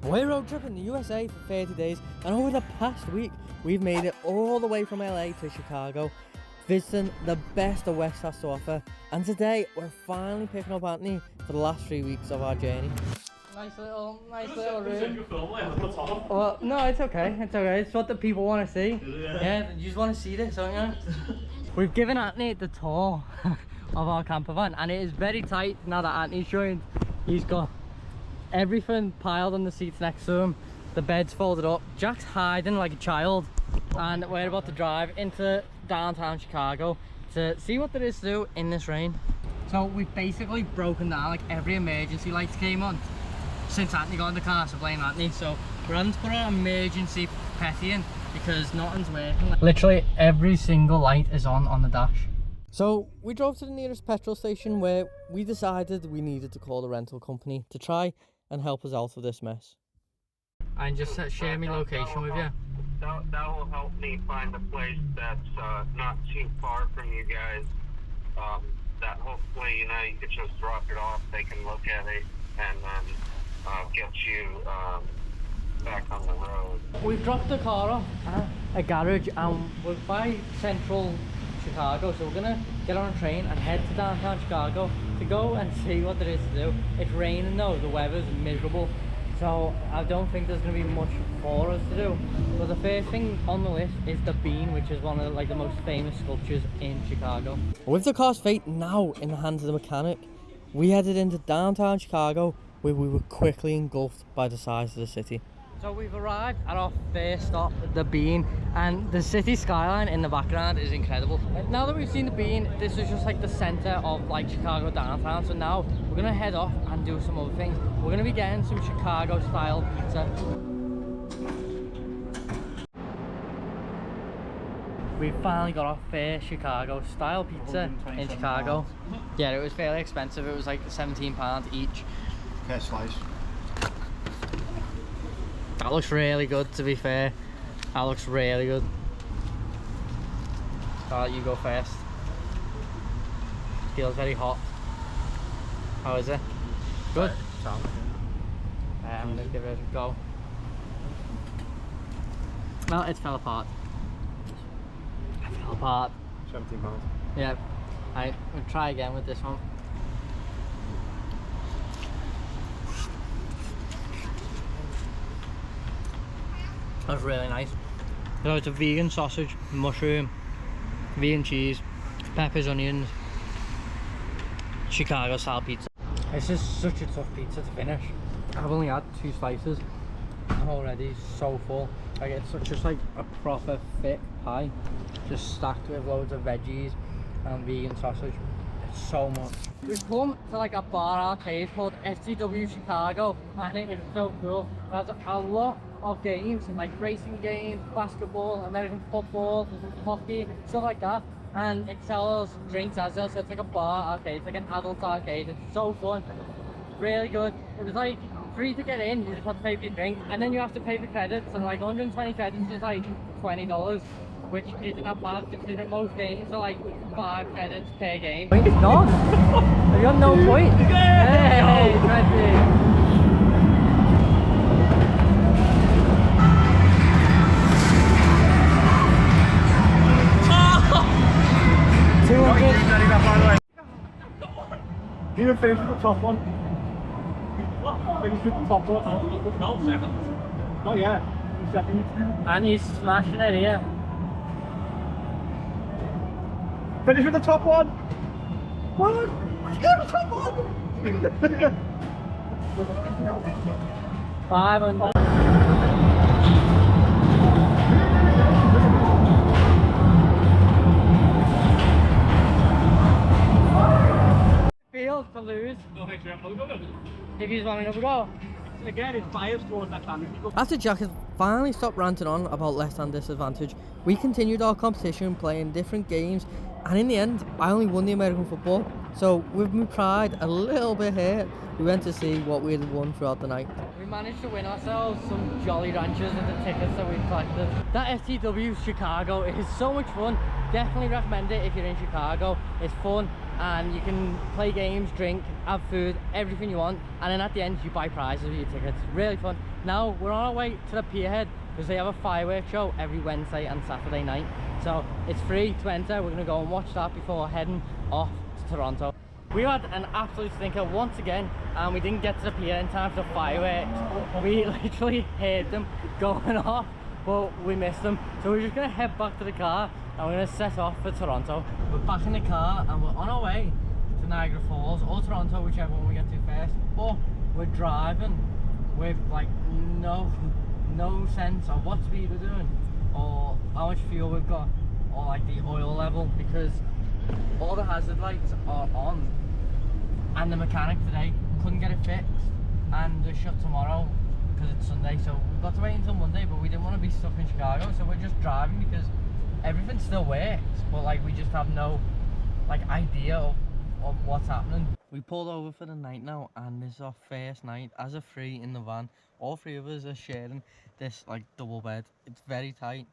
We're road tripping in the USA for 30 days, and over the past week, we've made it all the way from LA to Chicago, visiting the best the West has to offer. And today, we're finally picking up Anthony for the last 3 weeks of our journey. Nice little room. Well, no, it's okay. It's okay. It's what the people want to see. Yeah, you just want to see this, don't you? We've given Anthony the tour of our camper van, and it is very tight now that Anthony's joined. He's got everything piled on the seats next to him. The bed's folded up. Jack's hiding like a child, and we're about to drive into downtown Chicago to see what there is to do in this rain. So we've basically broken down, like every emergency lights came on since Anthony got in the car, so blame Anthony. So we're having to put an emergency petty in because nothing's working. Literally every single light is on the dash. So we drove to the nearest petrol station where we decided we needed to call the rental company to try and help us out of this mess. And just share my location with you. That will help me find a place that's not too far from you guys. That hopefully, you know, you could just drop it off, they can look at it, and then get you back on the road. We've dropped the car off at a garage and we're by central Chicago, so we're gonna get on a train and head to downtown Chicago to go and see what there is to do. It's raining though, the weather's miserable, so I don't think there's gonna be much for us to do. But the first thing on the list is the Bean, which is one of the most famous sculptures in Chicago. With the car's fate now in the hands of the mechanic, we headed into downtown Chicago, where we were quickly engulfed by the size of the city. So we've arrived at our first stop, the Bean, and the city skyline in the background is incredible. Now that we've seen the Bean, this is just like the center of like Chicago downtown. So now we're gonna head off and do some other things. We're gonna be getting some Chicago style pizza. We finally got our first Chicago style pizza in Chicago. Yeah, it was fairly expensive. It was like £17 each. Okay, slice. That looks really good, to be fair. That looks really good. I'll let you go first. Feels very hot. How is it? Good? I'm gonna give it a go. Well, it fell apart. It fell apart. £17. Yeah. Alright, we'll try again with this one. That's really nice. So it's a vegan sausage, mushroom, vegan cheese, peppers, onions, Chicago style pizza. This is such a tough pizza to finish. I've only had 2 slices. I'm already so full. Like it's just like a proper thick pie, just stacked with loads of veggies and vegan sausage. It's so much. We've come to like a bar arcade called FTW Chicago. I think it's so cool. There's a lot of games, like racing games, basketball, American football, hockey, stuff like that. And it sells drinks as well, so it's like a bar arcade, it's like an adult arcade. It's so fun, really good. It was like free to get in, you just have to pay for your drink, and then you have to pay for credits, and like 120 credits is like $20, which isn't that bad considering most games are like 5 credits per game. It's done! Have you got no point? Hey, Tracy! You didn't finish with the top one. Finish with the top one. No, second. Not yet. Second. And he's smashing it here. Finish with the top one. Come on. Get the top one. 500. Feels to lose. If he's wanting to go. Again, it's biased towards that time. After Jack had finally stopped ranting on about left-hand disadvantage, we continued our competition playing different games, and in the end, I only won the American football. So with my pride a little bit hurt, we went to see what we had won throughout the night. We managed to win ourselves some Jolly Ranchers with the tickets that we collected. That FTW Chicago is so much fun. Definitely recommend it if you're in Chicago. It's fun and you can play games, drink, have food, everything you want, and then at the end you buy prizes with your tickets. Really fun. Now we're on our way to the pierhead because they have a fireworks show every Wednesday and Saturday night. So it's free to enter. We're gonna go and watch that before heading off to Toronto. We had an absolute stinker once again, and we didn't get to the pier in time for the fireworks. We literally heard them going off, but we missed them. So we're just gonna head back to the car and we're gonna set off for Toronto. We're back in the car and we're on our way to Niagara Falls or Toronto, whichever one we get to first. But we're driving with like no sense of what speed we're doing or how much fuel we've got or like the oil level, because all the hazard lights are on and the mechanic today couldn't get it fixed and they're shut tomorrow because it's Sunday. So we've got to wait until Monday, but we didn't want to be stuck in Chicago, so we're just driving because everything still works, but like we just have no like idea of what's happening. We pulled over for the night now, and this is our first night as a three in the van. All three of us are sharing this like double bed. It's very tight,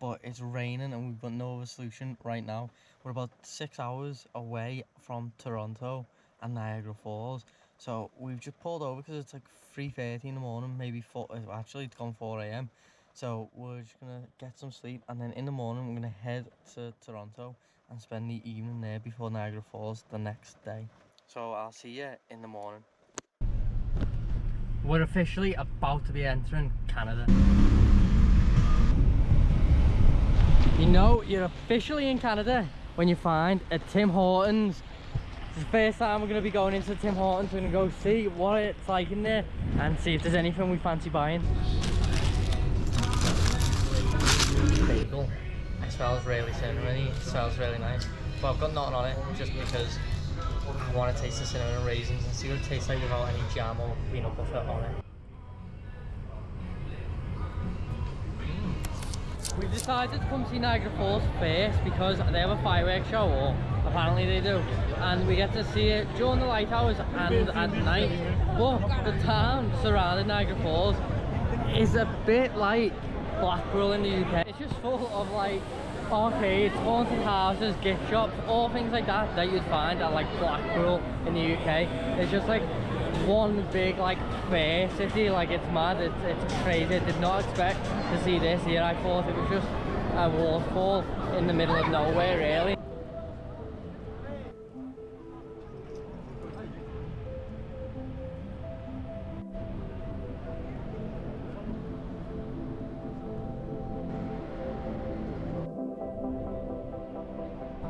but it's raining and we've got no other solution right now. We're about 6 hours away from Toronto and Niagara Falls, so we've just pulled over because it's like 3:30 in the morning, maybe 4, actually it's gone 4 a.m. So we're just gonna get some sleep, and then in the morning we're gonna head to Toronto and spend the evening there before Niagara Falls the next day. So I'll see you in the morning. We're officially about to be entering Canada. You know you're officially in Canada when you find a Tim Hortons. It's the first time we're going to be going into Tim Hortons. We're going to go see what it's like in there and see if there's anything we fancy buying. Bagel. It smells really cinnamony, it smells really nice. But I've got nothing on it just because I want to taste the cinnamon and raisins and see what it tastes like without any jam or peanut butter on it. We've decided to come see Niagara Falls first because they have a fireworks show, or apparently they do, and we get to see it during the light hours and at night. But the town surrounding Niagara Falls is a bit like Blackpool in the UK. It's just full of like arcades, haunted houses, gift shops, all things like that that you'd find at like Blackpool in the UK. It's just like one big like fair city. Like it's mad, it's crazy. I did not expect to see this here. I thought it was just a waterfall in the middle of nowhere really.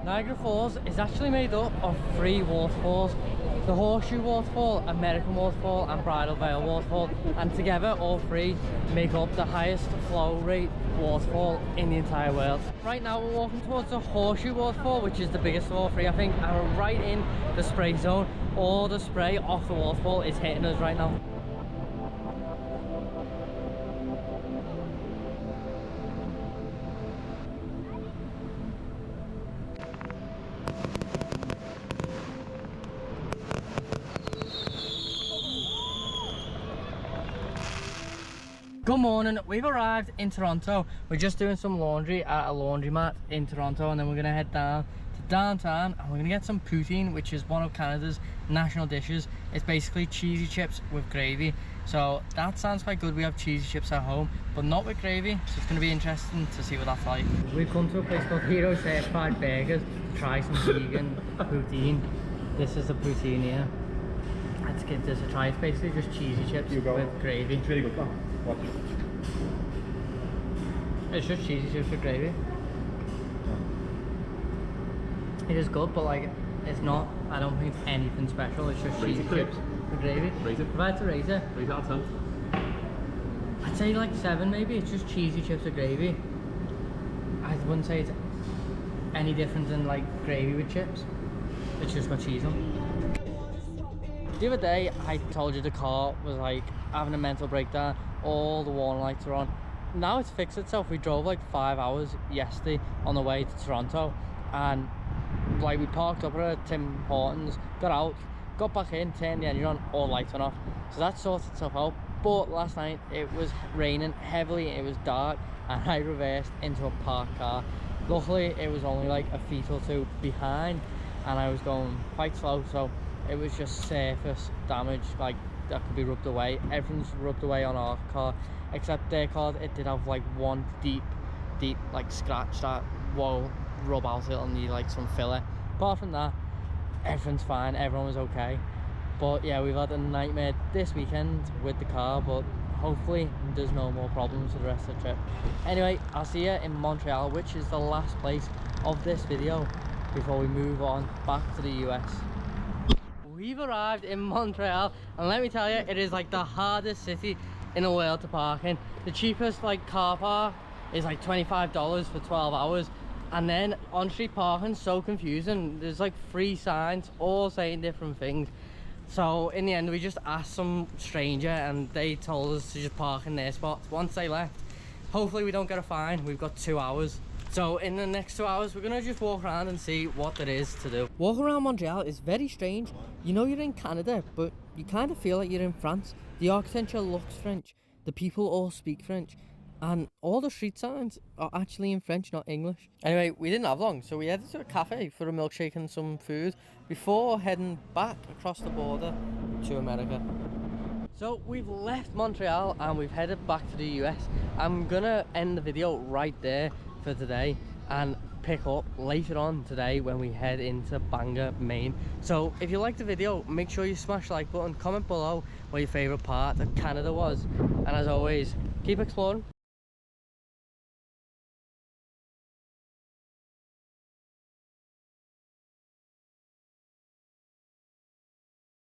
Niagara Falls is actually made up of 3 waterfalls: the Horseshoe Waterfall, American Waterfall and Bridal Veil Waterfall, and together all 3 make up the highest flow rate waterfall in the entire world. Right now we're walking towards the Horseshoe Waterfall, which is the biggest of all 3 I think, and we're right in the spray zone. All the spray off the waterfall is hitting us right now. Good morning, we've arrived in Toronto. We're just doing some laundry at a laundromat in Toronto, and then we're gonna head down to downtown and we're gonna get some poutine, which is one of Canada's national dishes. It's basically cheesy chips with gravy. So that sounds quite good. We have cheesy chips at home, but not with gravy, so it's gonna be interesting to see what that's like. We've come to a place called Hero Certified Burgers to try some vegan poutine. This is the poutine here. Let's give this a try. It's basically just cheesy chips with gravy. It's really good though. What? It's just cheesy chips with gravy. It is good, but like, it's not, I don't think it's anything special. It's just cheesy chips with gravy. Rate it. If I had to rate it, Rate it out of 10. I'd say like 7 maybe. It's just cheesy chips with gravy. I wouldn't say it's any different than like gravy with chips. It's just got cheese on. The other day I told you the car was like having a mental breakdown. All the warning lights are on. Now it's fixed itself. We drove like 5 hours yesterday on the way to Toronto, and like we parked up at Tim Hortons, got out, got back in, turned the engine on, all lights went off. So that sorted itself out. But last night it was raining heavily, it was dark, and I reversed into a parked car. Luckily it was only like a feet or 2 behind, and I was going quite slow, so it was just surface damage, like that could be rubbed away. Everything's rubbed away on our car, except their car. It did have like one deep like scratch that will rub out. It'll need like some filler. Apart from that, everything's fine. Everyone was okay. But yeah, we've had a nightmare this weekend with the car, but hopefully there's no more problems for the rest of the trip. Anyway, I'll see you in Montreal, which is the last place of this video before we move on back to the US. We've arrived in Montreal, and let me tell you, it is like the hardest city in the world to park in. The cheapest like car park is like $25 for 12 hours, and then on-street parking so confusing. There's like 3 signs all saying different things. So in the end we just asked some stranger and they told us to just park in their spots. Once they left, hopefully we don't get a fine. We've got 2 hours. So in the next 2 hours we're gonna just walk around and see what there is to do. Walking around Montreal is very strange. You know you're in Canada, but you kind of feel like you're in France. The architecture looks French. The people all speak French. And all the street signs are actually in French, not English. Anyway, we didn't have long, so we headed to a cafe for a milkshake and some food before heading back across the border to America. So we've left Montreal and we've headed back to the US. I'm gonna end the video right there for today and pick up later on today when we head into Bangor, Maine. So if you liked the video, make sure you smash the like button, comment below what your favorite part of Canada was, and as always, keep exploring.